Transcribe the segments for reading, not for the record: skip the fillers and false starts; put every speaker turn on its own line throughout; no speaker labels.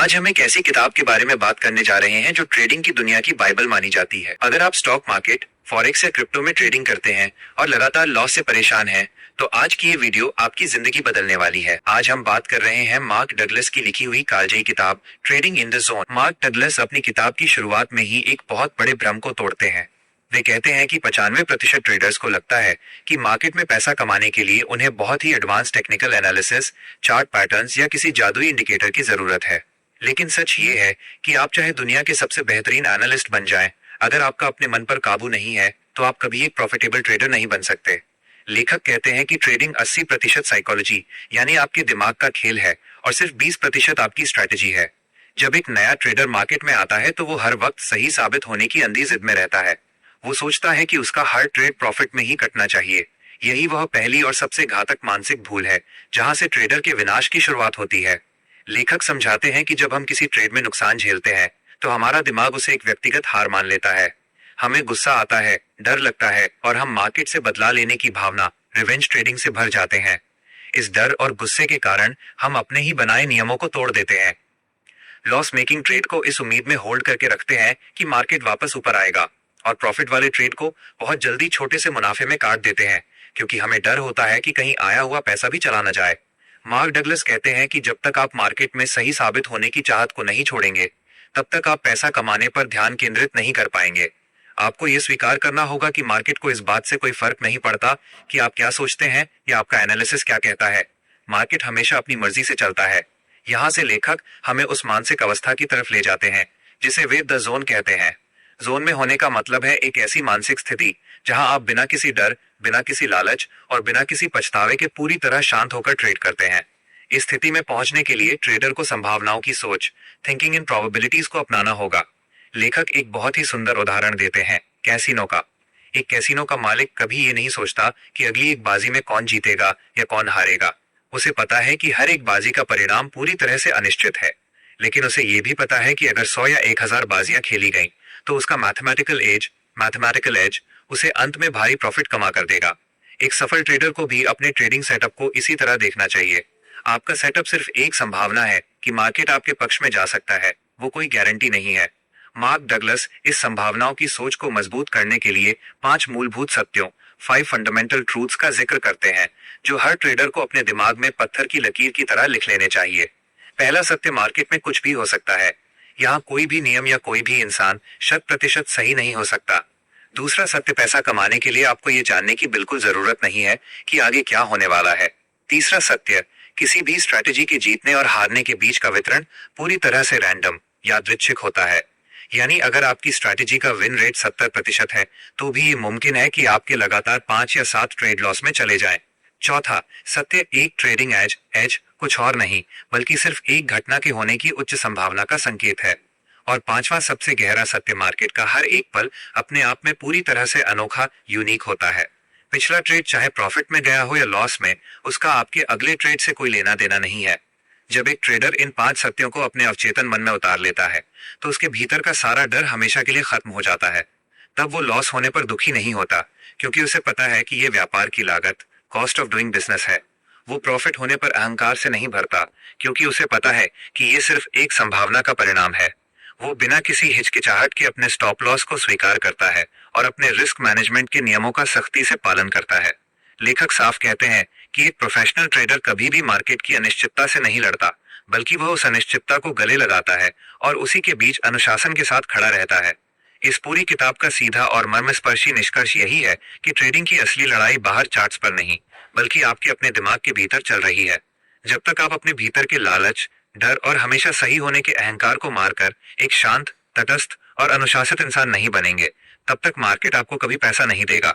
आज हम एक ऐसी किताब के बारे में बात करने जा रहे हैं जो ट्रेडिंग की दुनिया की बाइबल मानी जाती है। अगर आप स्टॉक मार्केट, फॉरेक्स या क्रिप्टो में ट्रेडिंग करते हैं और लगातार लॉस से परेशान हैं, तो आज की ये वीडियो आपकी जिंदगी बदलने वाली है। आज हम बात कर रहे हैं मार्क डगलस की लिखी हुई कालजयी किताब trading in the zone. Mark Douglas अपनी किताब की शुरुआत में ही एक बहुत बड़े भ्रम को तोड़ते हैं। वे कहते हैं कि 95% ट्रेडर्स को लगता है कि मार्केट में पैसा कमाने के लिए उन्हें बहुत ही advance technical analysis, chart patterns या किसी जादुई इंडिकेटर की जरूरत है। लेकिन सच ये है कि आप चाहे दुनिया के सबसे बेहतरीन एनालिस्ट बन जाएं, अगर आपका अपने मन पर काबू नहीं है तो आप कभी एक प्रॉफिटेबल ट्रेडर नहीं बन सकते। लेखक कहते हैं कि ट्रेडिंग 80% साइकोलॉजी यानी आपके दिमाग का खेल है और सिर्फ 20% आपकी स्ट्रैटेजी है। जब एक नया ट्रेडर मार्केट में आता है तो वो हर वक्त सही साबित होने की अंधी जिद में रहता है। वो सोचता है कि उसका हर ट्रेड प्रॉफिट में ही कटना चाहिए। यही वह पहली और सबसे घातक मानसिक भूल है जहां से ट्रेडर के विनाश की शुरुआत होती है। लेखक समझाते हैं कि जब हम किसी ट्रेड में नुकसान झेलते हैं तो हमारा दिमाग उसे एक व्यक्तिगत हार मान लेता है। हमें गुस्सा आता है, डर लगता है और हम मार्केट से बदला लेने की भावना, रिवेंज ट्रेडिंग से भर जाते हैं। इस डर और गुस्से के कारण हम अपने ही बनाए नियमों को तोड़ देते हैं। लॉस मेकिंग ट्रेड को इस उम्मीद में होल्ड करके रखते हैं कि मार्केट वापस ऊपर आएगा, और प्रॉफिट वाले ट्रेड को बहुत जल्दी छोटे से मुनाफे में काट देते हैं क्योंकि हमें डर होता है कि कहीं आया हुआ पैसा भी चला न जाए। मार्क डगलस कहते हैं कि जब तक आप मार्केट में सही साबित होने की चाहत को नहीं छोड़ेंगे, तब तक आप पैसा कमाने पर ध्यान केंद्रित नहीं कर पाएंगे। आपको यह स्वीकार करना होगा कि मार्केट को इस बात से कोई फर्क नहीं पड़ता कि आप क्या सोचते हैं या आपका एनालिसिस क्या कहता है। मार्केट हमेशा अपनी मर्जी से चलता है। यहाँ से लेखक हमें उस मानसिक अवस्था की तरफ ले जाते हैं जिसे वे द जोन कहते हैं। जोन में होने का मतलब है एक ऐसी मानसिक स्थिति जहां आप बिना किसी डर, बिना किसी लालच और बिना किसी पछतावे के पूरी तरह शांत होकर ट्रेड करते हैं। इस स्थिति में पहुंचने के लिए ट्रेडर को संभावनाओं की सोच, थिंकिंग इन प्रोबेबिलिटीज को अपनाना होगा। लेखक एक बहुत ही सुंदर उदाहरण देते हैं कैसीनो का। एक कैसीनो का मालिक कभी ये नहीं सोचता कि अगली एक बाजी में कौन जीतेगा या कौन हारेगा। उसे पता है कि हर एक बाजी का परिणाम पूरी तरह से अनिश्चित है, लेकिन उसे ये भी पता है कि अगर 100 या 1000 बाजियां खेली गईं, तो उसका मैथमेटिकल एज उसे अंत में भारी प्रॉफिट कमा कर देगा। एक सफल ट्रेडर को भी अपने ट्रेडिंग सेटअप को इसी तरह देखना चाहिए। आपका सेटअप सिर्फ एक संभावना है कि मार्केट आपके पक्ष में जा सकता है, वो कोई गारंटी नहीं है। मार्क डगलस इस संभावनाओं की सोच को मजबूत करने के लिए 5 मूलभूत सत्यों, 5 फंडामेंटल ट्रूथ्स का जिक्र करते हैं जो हर ट्रेडर को अपने दिमाग में पत्थर की लकीर की तरह लिख लेने चाहिए। पहला सत्य, मार्केट में कुछ भी हो सकता है। यहाँ कोई भी नियम या कोई भी इंसान 100% सही नहीं हो सकता। दूसरा सत्य, पैसा कमाने के लिए आपको ये जानने की बिल्कुल जरूरत नहीं है कि आगे क्या होने वाला है। तीसरा सत्य, किसी भी स्ट्रैटेजी के जीतने और हारने के बीच का वितरण पूरी तरह से रैंडम, यादृच्छिक होता है। यानी अगर आपकी स्ट्रैटेजी का विन रेट 70% है तो भी ये मुमकिन है कि आपके लगातार 5 या 7 ट्रेड लॉस में चले जाएं। चौथा सत्य, एक ट्रेडिंग एज कुछ और नहीं बल्कि सिर्फ एक घटना के होने की उच्च संभावना का संकेत है। और पांचवा सबसे गहरा सत्य, मार्केट का हर एक पल अपने आप में पूरी तरह से अनोखा, यूनिक होता है। पिछला ट्रेड चाहे प्रॉफिट में गया हो या लॉस में, उसका आपके अगले ट्रेड से कोई लेना देना नहीं है। जब एक ट्रेडर इन 5 सत्यों को अपने अवचेतन मन में उतार लेता है तो उसके भीतर का सारा डर हमेशा के लिए खत्म हो जाता है। तब वो लॉस होने पर दुखी नहीं होता क्योंकि उसे पता है कि ये व्यापार की लागत, कॉस्ट ऑफ डूइंग बिजनेस है। वो प्रॉफिट होने पर अहंकार से नहीं भरता क्योंकि उसे पता है कि ये सिर्फ एक संभावना का परिणाम है। वो बिना किसी हिचकिचाहट के अपने स्टॉप लॉस को स्वीकार करता है और अपने रिस्क मैनेजमेंट के नियमों का सख्ती से पालन करता है। लेखक साफ कहते हैं कि एक प्रोफेशनल ट्रेडर कभी भी मार्केट की अनिश्चितता से नहीं लड़ता, बल्कि वह उस अनिश्चितता को गले लगाता है और उसी के बीच अनुशासन के साथ खड़ा रहता है। इस पूरी किताब का सीधा और मर्मस्पर्शी निष्कर्ष यही है कि ट्रेडिंग की असली लड़ाई बाहर चार्ट्स पर नहीं बल्कि आपके अपने दिमाग के भीतर चल रही है। जब तक आप अपने भीतर के लालच, डर और हमेशा सही होने के अहंकार को मारकर एक शांत, तटस्थ और अनुशासित इंसान नहीं बनेंगे, तब तक मार्केट आपको कभी पैसा नहीं देगा।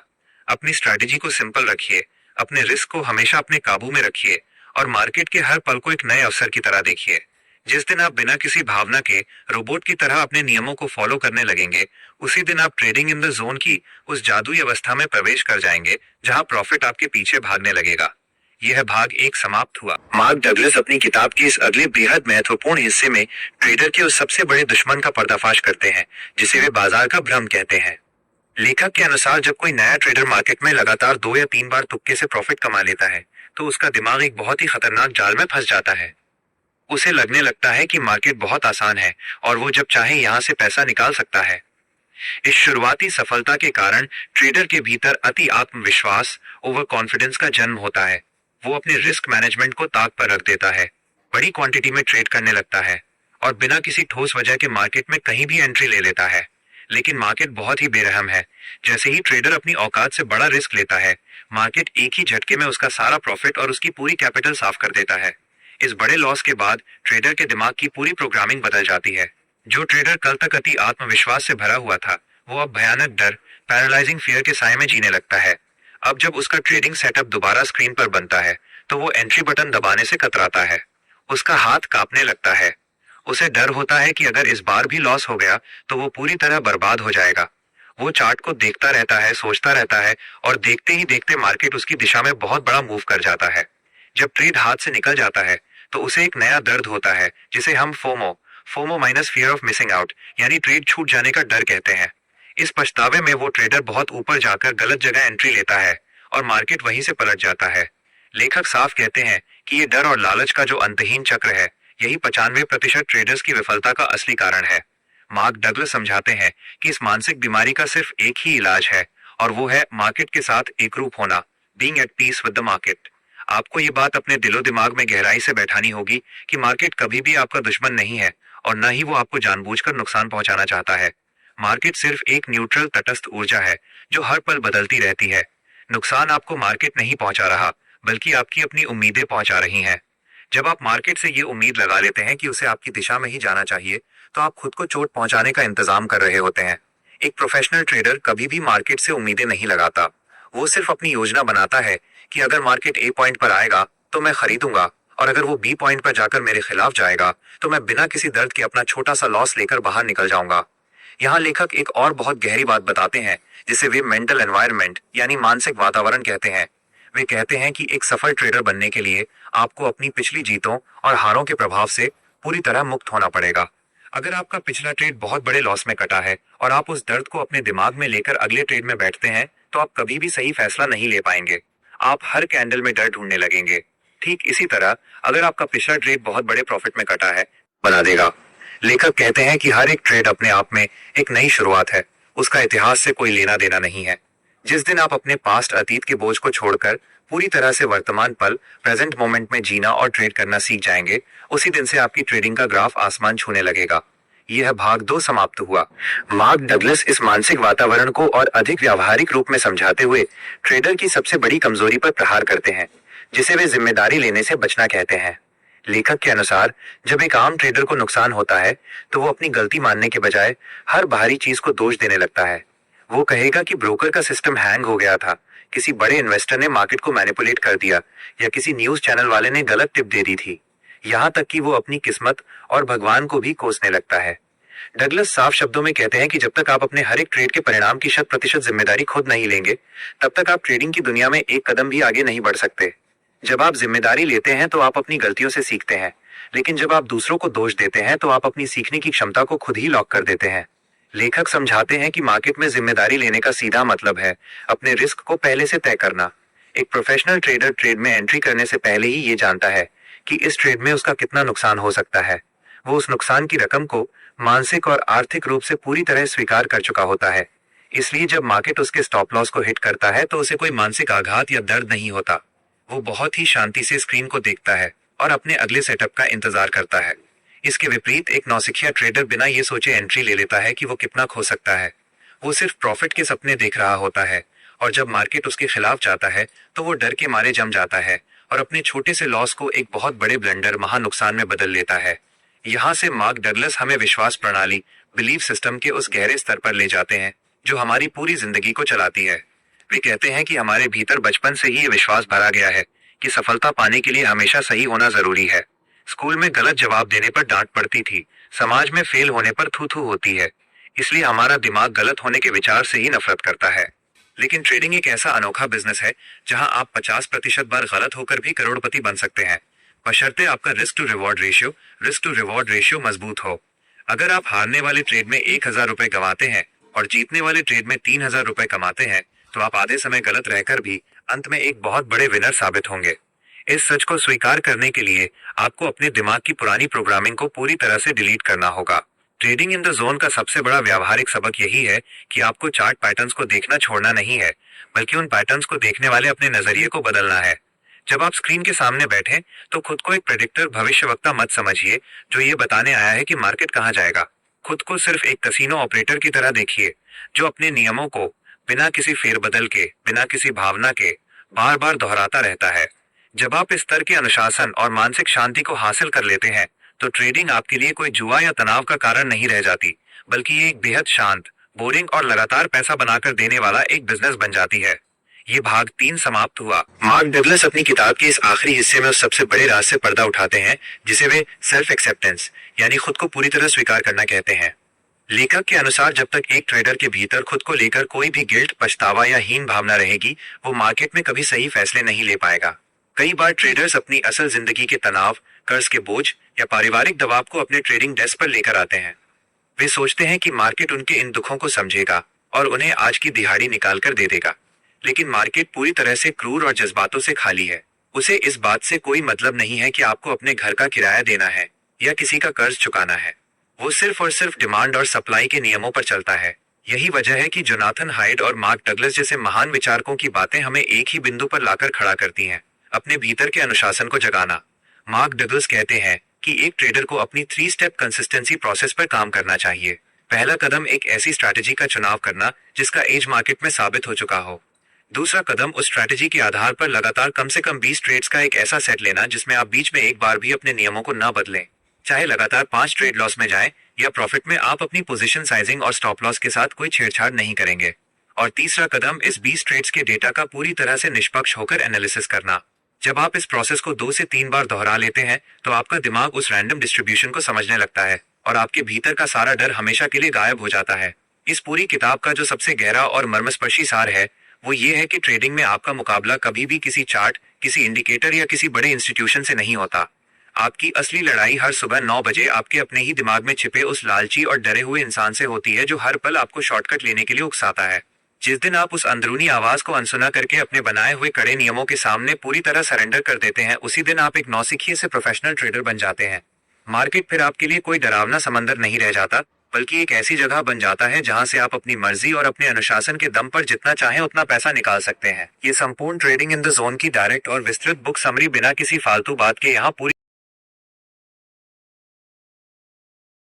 अपनी स्ट्रैटेजी को सिंपल रखिए, अपने रिस्क को हमेशा अपने काबू में रखिए और मार्केट के हर पल को एक नए अवसर की तरह देखिए। जिस दिन आप बिना किसी भावना के रोबोट की तरह अपने नियमों को फॉलो करने लगेंगे, उसी दिन आप ट्रेडिंग इन द जोन की उस जादुई अवस्था में प्रवेश कर जाएंगे जहां प्रॉफिट आपके पीछे भागने लगेगा। यह भाग 1 समाप्त हुआ। मार्क डगलस अपनी किताब के इस अगले बेहद महत्वपूर्ण हिस्से में ट्रेडर के उस सबसे बड़े दुश्मन का पर्दाफाश करते हैं जिसे वे बाजार का भ्रम कहते हैं। लेखक के अनुसार जब कोई नया ट्रेडर मार्केट में लगातार 2 या 3 बार तुक्के से प्रॉफिट कमा लेता है तो उसका दिमाग एक बहुत ही खतरनाक जाल में फंस जाता है। उसे लगने लगता है कि मार्केट बहुत आसान है और वो जब चाहे यहाँ से पैसा निकाल सकता है। इस शुरुआती सफलता के कारण ट्रेडर के भीतर अति आत्मविश्वास, ओवर कॉन्फिडेंस का जन्म होता है। वो अपने रिस्क मैनेजमेंट को ताक पर रख देता है, बड़ी क्वांटिटी में ट्रेड करने लगता है और बिना किसी ठोस वजह के मार्केट में कहीं भी एंट्री ले लेता है। लेकिन मार्केट बहुत ही बेरहम है। जैसे ही ट्रेडर अपनी औकात से बड़ा रिस्क लेता है, मार्केट एक ही झटके में उसका सारा प्रॉफिट और उसकी पूरी कैपिटल साफ कर देता है। इस बड़े लॉस के बाद ट्रेडर के दिमाग की पूरी प्रोग्रामिंग बदल जाती है। जो ट्रेडर कल तक अति आत्मविश्वास से भरा हुआ था, वो अब भयानक डर, पैरालाइजिंग फियर के साए में जीने लगता है। अब जब उसका ट्रेडिंग सेटअप दोबारा स्क्रीन पर बनता है, तो वो एंट्री बटन दबाने से कतराता है। उसका हाथ कांपने लगता है। उसे डर होता है कि अगर इस बार भी लॉस हो गया तो वो पूरी तरह बर्बाद हो जाएगा। वो चार्ट को देखता रहता है, सोचता रहता है और देखते ही देखते मार्केट उसकी दिशा में बहुत बड़ा मूव कर जाता है। जब ट्रेड हाथ से निकल जाता है तो उसे एक नया दर्द होता है, जिसे हम FOMO FOMO minus fear of missing out यानी ट्रेड छूट जाने का डर कहते हैं। इस पछतावे में वो ट्रेडर बहुत ऊपर जाकर गलत जगह एंट्री लेता है और मार्केट वहीं से पलट जाता है। लेखक साफ कहते हैं कि ये डर और लालच का जो अंतहीन चक्र है, यही 95% ट्रेडर्स की विफलता का असली कारण है। मार्क डगलस समझाते हैं कि इस मानसिक बीमारी का सिर्फ एक ही इलाज है और वो है मार्केट के साथ एकरूप होना, being at peace with the market. आपको ये बात अपने दिलो दिमाग में गहराई से बैठानी होगी कि मार्केट कभी भी आपका दुश्मन नहीं है और न ही वो आपको जानबूझकर नुकसान पहुंचाना चाहता है। मार्केट सिर्फ एक न्यूट्रल तटस्थ ऊर्जा है जो हर पल बदलती रहती है। नुकसान आपको मार्केट नहीं पहुंचा रहा, बल्कि आपकी अपनी उम्मीदें पहुंचा रही हैं। जब आप मार्केट से ये उम्मीद लगा लेते हैं कि उसे आपकी दिशा में ही जाना चाहिए, तो आप खुद को चोट पहुंचाने का इंतजाम कर रहे होते हैं। एक प्रोफेशनल ट्रेडर कभी भी मार्केट से उम्मीदें नहीं लगाता। वो सिर्फ अपनी योजना बनाता है कि अगर मार्केट ए पॉइंट पर आएगा तो मैं खरीदूंगा और अगर वो बी पॉइंट पर जाकर मेरे खिलाफ जाएगा तो मैं बिना किसी दर्द के अपना छोटा सा लॉस लेकर बाहर निकल जाऊंगा। यहाँ लेखक एक और बहुत गहरी बात बताते हैं, जिसे वे मेंटल एनवायरनमेंट यानी मानसिक वातावरण कहते हैं। वे कहते हैं कि एक सफल ट्रेडर बनने के लिए आपको अपनी पिछली जीतों और हारों के प्रभाव से पूरी तरह मुक्त होना पड़ेगा। अगर आपका पिछला ट्रेड बहुत बड़े लॉस में कटा है और आप उस दर्द को अपने दिमाग में लेकर अगले ट्रेड में बैठते हैं, तो आप कभी भी सही फैसला नहीं ले पाएंगे। आप हर कैंडल में डर ढूंढने लगेंगे। ठीक इसी तरह अगर आपका पिछला ट्रेड बहुत बड़े प्रॉफिट में कटा है, बना देगा। लेखक कहते हैं कि हर एक ट्रेड अपने आप में एक नई शुरुआत है। उसका इतिहास से कोई लेना देना नहीं है। जिस दिन आप अपने पास्ट अतीत के बोझ को छोड़कर पूरी तरह से वर्तमान पल प्रेजेंट मोमेंट में जीना और ट्रेड करना सीख जाएंगे, उसी दिन से आपकी ट्रेडिंग का ग्राफ आसमान छूने लगेगा। यह भाग 2 समाप्त हुआ। मार्क डगलस इस मानसिक वातावरण को और अधिक व्यावहारिक रूप में समझाते हुए ट्रेडर की सबसे बड़ी कमजोरी पर प्रहार करते हैं, जिसे वे जिम्मेदारी लेने से बचना कहते हैं। लेखक के अनुसार जब एक आम ट्रेडर को नुकसान होता है तो वो अपनी गलती मानने के बजाय हर बाहरी चीज को दोष देने लगता है। वो कहेगा कि ब्रोकर का सिस्टम हैंग हो गया था, किसी बड़े इन्वेस्टर ने मार्केट को मैनिपुलेट कर दिया या किसी न्यूज चैनल वाले ने गलत टिप दे दी थी। यहाँ तक कि वो अपनी किस्मत और भगवान को भी कोसने लगता है। डगलस साफ शब्दों में कहते हैं कि जब तक आप अपने हर एक ट्रेड के परिणाम की 100% जिम्मेदारी खुद नहीं लेंगे, तब तक आप ट्रेडिंग की दुनिया में एक कदम भी आगे नहीं बढ़ सकते। जब आप जिम्मेदारी लेते हैं तो आप अपनी गलतियों से सीखते हैं, लेकिन जब आप दूसरों को दोष देते हैं तो आप अपनी सीखने की क्षमता को खुद ही लॉक कर देते हैं। लेखक समझाते हैं कि मार्केट में जिम्मेदारी लेने का सीधा मतलब है अपने रिस्क को पहले से तय करना। एक प्रोफेशनल ट्रेडर ट्रेड में एंट्री करने से पहले ही ये जानता है कि इस ट्रेड में उसका कितना नुकसान हो सकता है। वो उस नुकसान की रकम को मानसिक और आर्थिक रूप से पूरी तरह स्वीकार कर चुका होता है। इसलिए जब मार्केट उसके स्टॉप लॉस को हिट करता है तो उसे कोई मानसिक आघात या दर्द नहीं होता। वो बहुत ही शांति से स्क्रीन को देखता है और अपने अगले सेटअप का इंतजार करता है। इसके विपरीत एक नौसिखिया ट्रेडर बिना ये सोचे एंट्री ले लेता है कि वो कितना खो सकता है। वो सिर्फ प्रॉफिट के सपने देख रहा होता है और जब मार्केट उसके खिलाफ जाता है तो वो डर के मारे जम जाता है और अपने छोटे से लॉस को एक बहुत बड़े ब्लंडर महा नुकसान में बदल लेता है। यहाँ से मार्क डगलस हमें विश्वास प्रणाली, बिलीफ सिस्टम के उस गहरे स्तर पर ले जाते हैं जो हमारी पूरी जिंदगी को चलाती है। वे कहते हैं कि हमारे भीतर बचपन से ही ये विश्वास भरा गया है कि सफलता पाने के लिए हमेशा सही होना जरूरी है। स्कूल में गलत जवाब देने पर डांट पड़ती थी, समाज में फेल होने पर थू थू होती है। इसलिए हमारा दिमाग गलत होने के विचार से ही नफरत करता है। लेकिन ट्रेडिंग एक ऐसा अनोखा बिजनेस है जहां आप 50% बार गलत होकर भी करोड़पति बन सकते हैं, बशर्ते आपका रिस्क टू रिवॉर्ड रेशियो मजबूत हो। अगर आप हारने वाले ट्रेड में 1000 रुपए गंवाते हैं और जीतने वाले ट्रेड में 3000 रुपए कमाते हैं, तो आप आधे समय गलत रहकर भी अंत में एक बहुत बड़े विनर साबित होंगे। इस सच को स्वीकार करने के लिए आपको अपने दिमाग की पुरानी प्रोग्रामिंग को पूरी तरह से डिलीट करना होगा। ट्रेडिंग इन द जोन का सबसे बड़ा व्यावहारिक सबक यही है कि आपको चार्ट पैटर्न्स को देखना छोड़ना नहीं है, बल्कि उन पैटर्न्स को देखने वाले अपने नजरिए को बदलना है। जब आप स्क्रीन के सामने बैठे तो खुद को एक प्रेडिक्टर भविष्यवक्ता मत समझिए जो ये बताने आया है कि मार्केट कहाँ जाएगा। खुद को सिर्फ एक कसीनो ऑपरेटर की तरह देखिए जो अपने नियमों को बिना किसी फेरबदल के, बिना किसी भावना के बार बार दोहराता रहता है। जब आप इस स्तर के अनुशासन और मानसिक शांति को हासिल कर लेते हैं तो ट्रेडिंग आपके लिए कोई जुआ या तनाव का कारण नहीं रह जाती, बल्कि ये एक बेहद शांत, बोरिंग और लगातार पैसा बनाकर देने वाला एक बिजनेस बन जाती है। ये भाग 3 समाप्त हुआ। मार्क डगलस अपनी किताब के इस आखिरी हिस्से में उस सबसे बड़े राज से पर्दा उठाते हैं जिसे वे सेल्फ एक्सेप्टेंस यानी खुद को पूरी तरह स्वीकार करना कहते हैं। लेखक के अनुसार जब तक एक ट्रेडर के भीतर खुद को लेकर कोई भी गिल्ट, पछतावा या हीन भावना रहेगी, वो मार्केट में कभी सही फैसले नहीं ले पाएगा। कई बार ट्रेडर्स अपनी असल जिंदगी के तनाव, कर्ज के बोझ या पारिवारिक दबाव को अपने ट्रेडिंग डेस्क पर लेकर आते हैं। वे सोचते हैं कि मार्केट उनके इन दुखों को समझेगा और उन्हें आज की दिहाड़ी निकाल कर दे देगा, लेकिन मार्केट पूरी तरह से क्रूर और जज्बातों से खाली है। उसे इस बात से कोई मतलब नहीं है कि आपको अपने घर का किराया देना है या किसी का कर्ज चुकाना है। वो सिर्फ और सिर्फ डिमांड और सप्लाई के नियमों पर चलता है। यही वजह है कि जोनाथन हाइड और मार्क डगलस जैसे महान विचारकों की बातें हमें एक ही बिंदु पर लाकर खड़ा करती हैं, अपने भीतर के अनुशासन को जगाना। मार्क डगलस कहते हैं कि एक ट्रेडर को अपनी 3 स्टेप कंसिस्टेंसी प्रोसेस पर काम करना चाहिए। पहला कदम एक ऐसी स्ट्रैटेजी का चुनाव करना जिसका एज मार्केट में साबित हो चुका हो। दूसरा कदम उस स्ट्रैटेजी के आधार पर लगातार कम से कम 20 ट्रेड्स का एक ऐसा सेट लेना जिसमें आप बीच में एक बार भी अपने नियमों को न बदलें, चाहे लगातार 5 ट्रेड लॉस में जाएं या प्रॉफिट में। आप अपनी पोजीशन साइजिंग और स्टॉप लॉस के साथ कोई छेड़छाड़ नहीं करेंगे। और तीसरा कदम इस 20 ट्रेड्स के डेटा का पूरी तरह से निष्पक्ष होकर एनालिसिस करना। जब आप इस प्रोसेस को 2 से 3 बार दोहरा लेते हैं तो आपका दिमाग उस रैंडम डिस्ट्रीब्यूशन को समझने लगता है और आपके भीतर का सारा डर हमेशा के लिए गायब हो जाता है। इस पूरी किताब का जो सबसे गहरा और मर्मस्पर्शी सार है वो ये है कि ट्रेडिंग में आपका मुकाबला कभी भी किसी चार्ट, किसी इंडिकेटर या किसी बड़े इंस्टीट्यूशन से नहीं होता। आपकी असली लड़ाई हर सुबह 9 बजे आपके अपने ही दिमाग में छिपे उस लालची और डरे हुए इंसान से होती है जो हर पल आपको शॉर्टकट लेने के लिए उकसाता है। जिस दिन आप उस अंदरूनी आवाज को अनसुना करके अपने बनाए हुए कड़े नियमों के सामने पूरी तरह सरेंडर कर देते हैं, उसी दिन आप एक नौसिखिए से प्रोफेशनल ट्रेडर बन जाते हैं। मार्केट फिर आपके लिए कोई डरावना समंदर नहीं रह जाता, बल्कि एक ऐसी जगह बन जाता है जहां से आप अपनी मर्जी और अपने अनुशासन के दम पर जितना चाहें उतना पैसा निकाल सकते हैं। ये संपूर्ण ट्रेडिंग इन द जोन की डायरेक्ट और विस्तृत बुक समरी बिना किसी फालतू बात के यहाँ पूरी